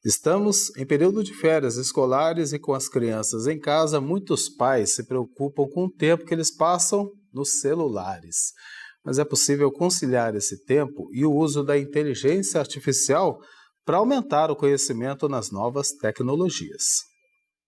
Estamos em período de férias escolares e com as crianças em casa, muitos pais se preocupam com o tempo que eles passam nos celulares. Mas é possível conciliar esse tempo e o uso da inteligência artificial para aumentar o conhecimento nas novas tecnologias.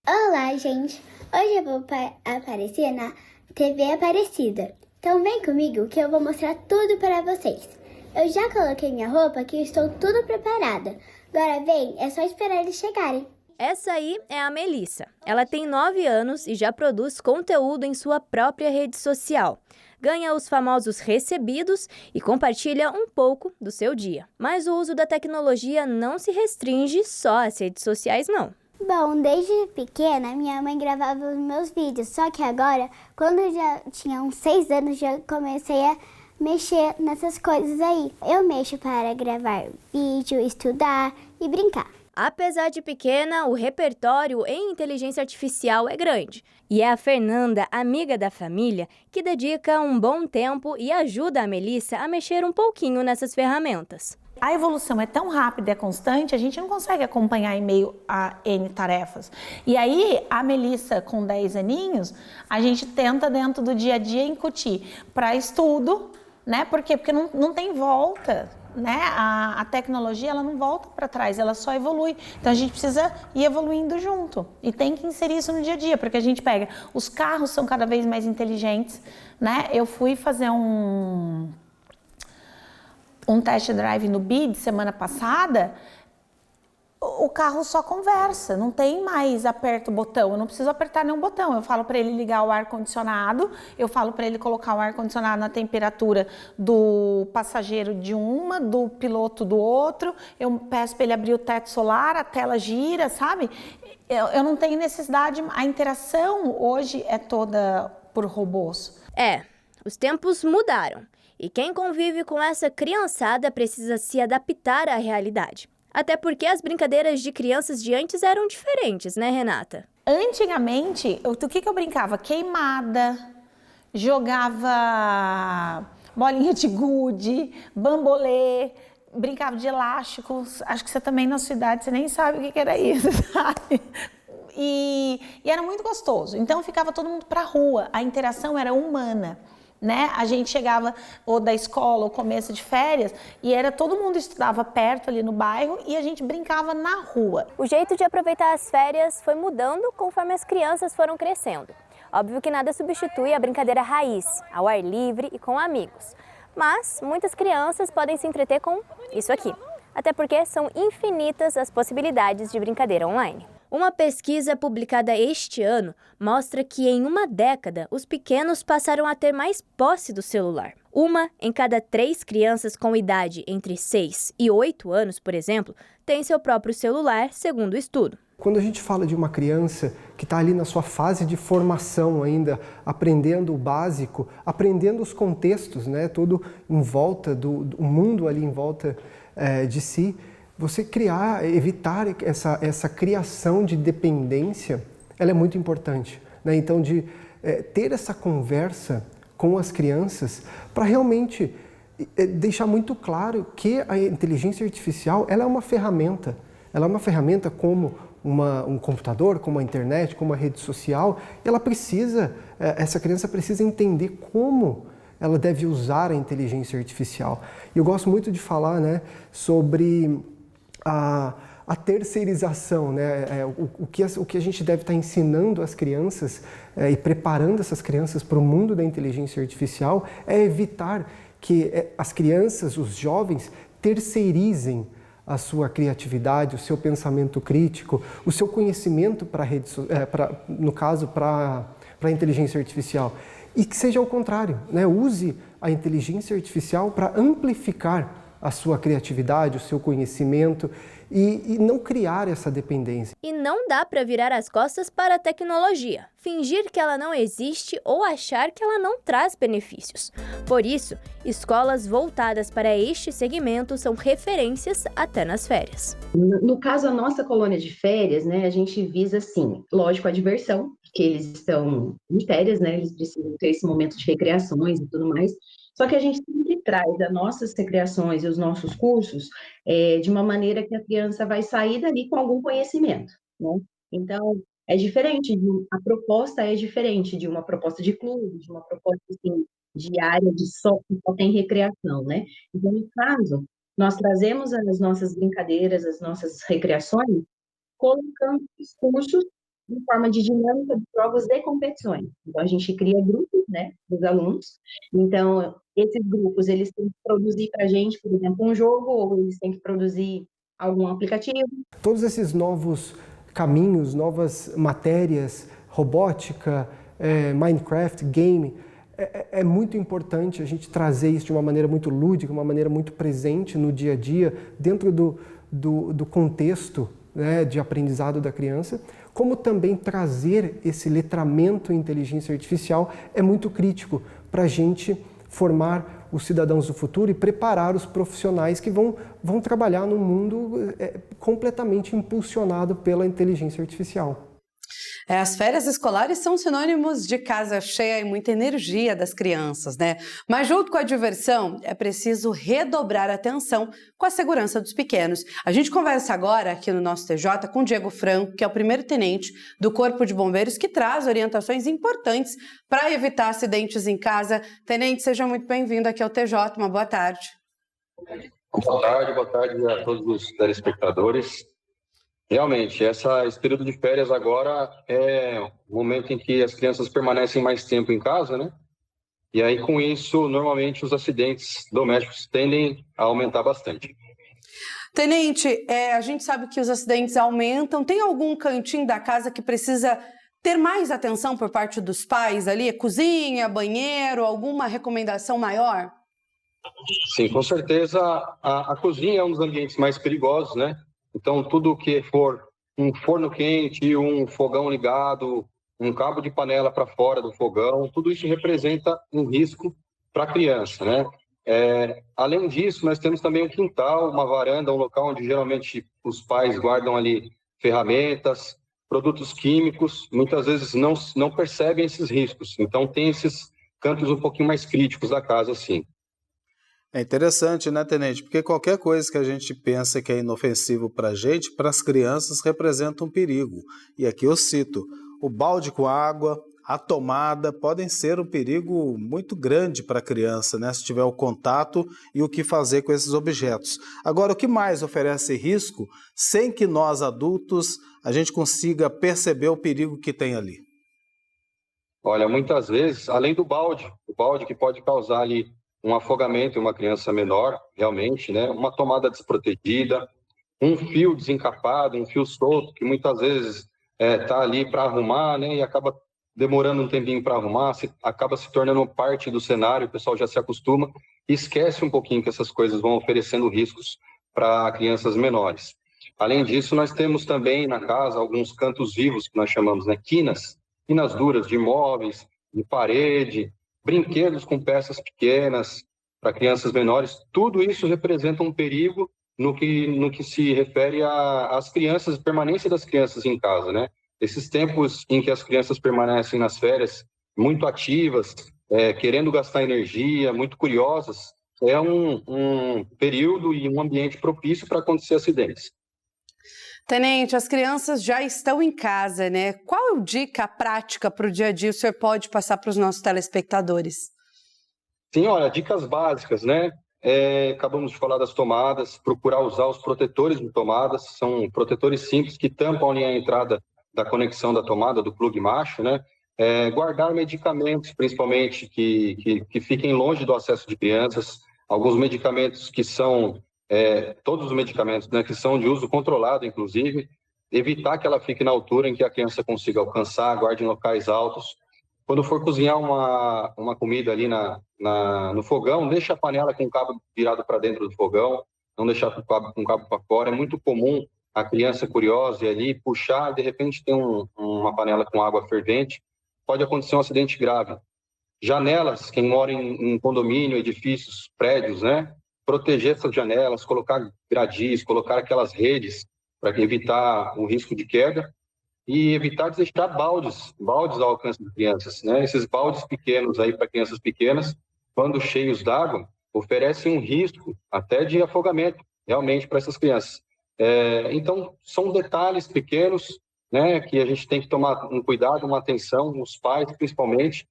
Olá, gente! Hoje eu vou aparecer na TV Aparecida. Então vem comigo que eu vou mostrar tudo para vocês. Eu já coloquei minha roupa aqui e estou tudo preparada. Agora vem, é só esperar eles chegarem. Essa aí é a Melissa. Ela tem 9 anos e já produz conteúdo em sua própria rede social. Ganha os famosos recebidos e compartilha um pouco do seu dia. Mas o uso da tecnologia não se restringe só às redes sociais, não. Bom, desde pequena, minha mãe gravava os meus vídeos. Só que agora, quando eu já tinha uns 6 anos, já comecei a mexer nessas coisas aí. Eu mexo para gravar vídeo, estudar e brincar. Apesar de pequena, o repertório em inteligência artificial é grande. E é a Fernanda, amiga da família, que dedica um bom tempo e ajuda a Melissa a mexer um pouquinho nessas ferramentas. A evolução é tão rápida e constante, a gente não consegue acompanhar em meio a N tarefas. E aí, a Melissa, com 10 aninhos, a gente tenta dentro do dia a dia incutir para estudo, né? Por quê? Porque não tem volta, né? A tecnologia, ela não volta para trás, ela só evolui. Então, a gente precisa ir evoluindo junto. E tem que inserir isso no dia a dia, porque a gente pega... Os carros são cada vez mais inteligentes, né? Eu fui fazer um test drive no BID semana passada. O carro só conversa, não tem mais aperta o botão, eu não preciso apertar nenhum botão. Eu falo para ele ligar o ar-condicionado, eu falo para ele colocar o ar-condicionado na temperatura do passageiro de uma, do piloto do outro, eu peço para ele abrir o teto solar, a tela gira, sabe? Eu não tenho necessidade, a interação hoje é toda por robôs. Os tempos mudaram e quem convive com essa criançada precisa se adaptar à realidade. Até porque as brincadeiras de crianças de antes eram diferentes, né, Renata? Antigamente, do que eu brincava? Queimada, jogava bolinha de gude, bambolê, brincava de elásticos. Acho que você também, na sua idade, você nem sabe o que era isso, sabe? E era muito gostoso. Então, ficava todo mundo pra rua. A interação era humana. Né? A gente chegava ou da escola ou começo de férias e todo mundo estudava perto ali no bairro e a gente brincava na rua. O jeito de aproveitar as férias foi mudando conforme as crianças foram crescendo. Óbvio que nada substitui a brincadeira raiz, ao ar livre e com amigos. Mas muitas crianças podem se entreter com isso aqui. Até porque são infinitas as possibilidades de brincadeira online. Uma pesquisa publicada este ano mostra que em uma década os pequenos passaram a ter mais posse do celular. 1 em cada 3 crianças com idade entre 6 e 8 anos, por exemplo, tem seu próprio celular, segundo o estudo. Quando a gente fala de uma criança que está ali na sua fase de formação ainda, aprendendo o básico, aprendendo os contextos, né, tudo em volta do mundo ali em volta de si, você evitar essa criação de dependência, ela é muito importante, né? Então, de ter essa conversa com as crianças para realmente deixar muito claro que a inteligência artificial ela é uma ferramenta. Ela é uma ferramenta como um computador, como a internet, como a rede social. Essa criança precisa entender como ela deve usar a inteligência artificial. E eu gosto muito de falar, né, sobre a terceirização, né? O que a gente deve estar ensinando as crianças e preparando essas crianças para o mundo da inteligência artificial é evitar que as crianças, os jovens, terceirizem a sua criatividade, o seu pensamento crítico, o seu conhecimento no caso, para a inteligência artificial. E que seja ao contrário, né? Use a inteligência artificial para amplificar a sua criatividade, o seu conhecimento e não criar essa dependência. E não dá para virar as costas para a tecnologia, fingir que ela não existe ou achar que ela não traz benefícios. Por isso, escolas voltadas para este segmento são referências até nas férias. No caso, a nossa colônia de férias, né, a gente visa, assim, lógico, a diversão, porque eles estão em férias, né, eles precisam ter esse momento de recreações e tudo mais, só que a gente sempre traz as nossas recreações e os nossos cursos de uma maneira que a criança vai sair dali com algum conhecimento, né? Então, é diferente, a proposta é diferente de uma proposta de clube, de uma proposta assim, de área que só tem recreação, né? Então, no caso, nós trazemos as nossas brincadeiras, as nossas recreações, colocando os cursos em forma de dinâmica de provas e competições. Então, a gente cria grupos, né, dos alunos. Então, esses grupos, eles têm que produzir para a gente, por exemplo, um jogo, ou eles têm que produzir algum aplicativo. Todos esses novos caminhos, novas matérias, robótica, Minecraft, game, é muito importante a gente trazer isso de uma maneira muito lúdica, uma maneira muito presente no dia a dia, dentro do contexto, né, de aprendizado da criança, como também trazer esse letramento em inteligência artificial é muito crítico para a gente formar os cidadãos do futuro e preparar os profissionais que vão trabalhar num mundo completamente impulsionado pela inteligência artificial. As férias escolares são sinônimos de casa cheia e muita energia das crianças, né? Mas junto com a diversão, é preciso redobrar a atenção com a segurança dos pequenos. A gente conversa agora aqui no nosso TJ com o Diego Franco, que é o primeiro-tenente do Corpo de Bombeiros, que traz orientações importantes para evitar acidentes em casa. Tenente, seja muito bem-vindo aqui ao TJ. Uma boa tarde. Boa tarde a todos os telespectadores. Realmente, esse período de férias agora é o momento em que as crianças permanecem mais tempo em casa, né? E aí, com isso, normalmente os acidentes domésticos tendem a aumentar bastante. Tenente, a gente sabe que os acidentes aumentam. Tem algum cantinho da casa que precisa ter mais atenção por parte dos pais ali? Cozinha, banheiro, alguma recomendação maior? Sim, com certeza a cozinha é um dos ambientes mais perigosos, né? Então, tudo que for um forno quente, um fogão ligado, um cabo de panela para fora do fogão, tudo isso representa um risco para a criança, né? Além disso, nós temos também um quintal, uma varanda, um local onde geralmente os pais guardam ali ferramentas, produtos químicos, muitas vezes não percebem esses riscos. Então, tem esses cantos um pouquinho mais críticos da casa, sim. É interessante, né, Tenente? Porque qualquer coisa que a gente pensa que é inofensivo para a gente, para as crianças representa um perigo. E aqui eu cito, o balde com água, a tomada podem ser um perigo muito grande para a criança, né, se tiver o contato e o que fazer com esses objetos. Agora, o que mais oferece risco sem que nós adultos a gente consiga perceber o perigo que tem ali? Olha, muitas vezes, além do balde, o balde que pode causar ali um afogamento em uma criança menor, realmente, né? Uma tomada desprotegida, um fio desencapado, um fio solto, que muitas vezes está ali para arrumar, né? E acaba demorando um tempinho para arrumar, acaba se tornando parte do cenário, o pessoal já se acostuma e esquece um pouquinho que essas coisas vão oferecendo riscos para crianças menores. Além disso, nós temos também na casa alguns cantos vivos, que nós chamamos, né? Quinas duras de móveis, de parede, brinquedos com peças pequenas para crianças menores, tudo isso representa um perigo no que se refere às crianças, permanência das crianças em casa, né? Esses tempos em que as crianças permanecem nas férias muito ativas, querendo gastar energia, muito curiosas, é um período e um ambiente propício para acontecer acidentes. Tenente, as crianças já estão em casa, né? Qual é a dica prática para o dia a dia o senhor pode passar para os nossos telespectadores? Sim, olha, dicas básicas, né? Acabamos de falar das tomadas, procurar usar os protetores de tomadas, são protetores simples que tampam ali a entrada da conexão da tomada, do plug macho, né? Guardar medicamentos, principalmente, que fiquem longe do acesso de crianças, alguns medicamentos que são... todos os medicamentos, né, que são de uso controlado, inclusive, evitar que ela fique na altura em que a criança consiga alcançar, guarde em locais altos. Quando for cozinhar uma comida ali no fogão, deixa a panela com o cabo virado para dentro do fogão, não deixar com o cabo para fora. É muito comum a criança curiosa ir ali, puxar, de repente tem uma panela com água fervente, pode acontecer um acidente grave. Janelas, quem mora em condomínio, edifícios, prédios, né? Proteger essas janelas, colocar gradis, colocar aquelas redes para evitar o risco de queda e evitar de deixar baldes ao alcance das crianças, né? Esses baldes pequenos aí para crianças pequenas, quando cheios d'água, oferece um risco até de afogamento, realmente, para essas crianças. Então, são detalhes pequenos, né, que a gente tem que tomar um cuidado, uma atenção, os pais principalmente,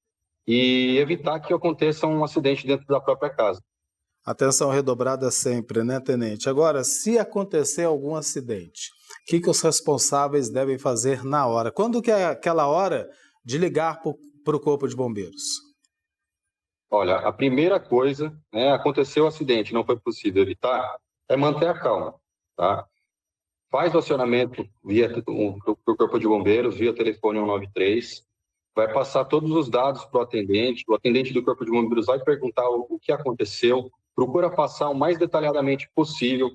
e evitar que aconteça um acidente dentro da própria casa. Atenção redobrada sempre, né, tenente? Agora, se acontecer algum acidente, o que os responsáveis devem fazer na hora? Quando que é aquela hora de ligar para o Corpo de Bombeiros? Olha, a primeira coisa, né, aconteceu o acidente, não foi possível evitar, é manter a calma, tá? Faz o acionamento para o Corpo de Bombeiros, via telefone 193, vai passar todos os dados para o atendente do Corpo de Bombeiros vai perguntar o que aconteceu, procura passar o mais detalhadamente possível,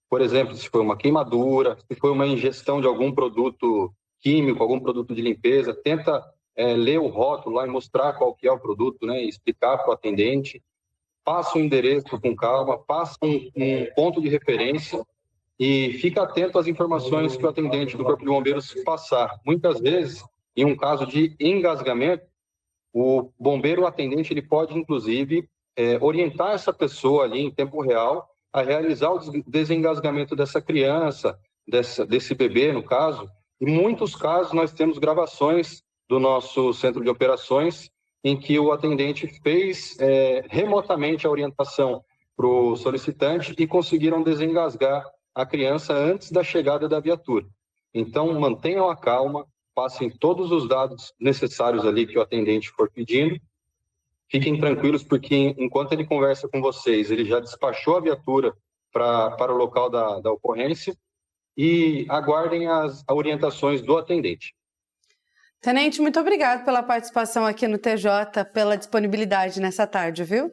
por exemplo, se foi uma queimadura, se foi uma ingestão de algum produto químico, algum produto de limpeza, tenta ler o rótulo lá e mostrar qual que é o produto, né, e explicar para o atendente, passa o endereço com calma, passa um ponto de referência e fica atento às informações que o atendente do Corpo de Bombeiros passar. Muitas vezes, em um caso de engasgamento, o bombeiro, o atendente, ele pode, inclusive, orientar essa pessoa ali em tempo real a realizar o desengasgamento dessa criança, desse bebê, no caso. Em muitos casos, nós temos gravações do nosso centro de operações em que o atendente fez remotamente a orientação para o solicitante e conseguiram desengasgar a criança antes da chegada da viatura. Então, mantenham a calma, passem todos os dados necessários ali que o atendente for pedindo. Fiquem tranquilos, porque enquanto ele conversa com vocês, ele já despachou a viatura para o local da ocorrência e aguardem as orientações do atendente. Tenente, muito obrigado pela participação aqui no TJ, pela disponibilidade nessa tarde, viu?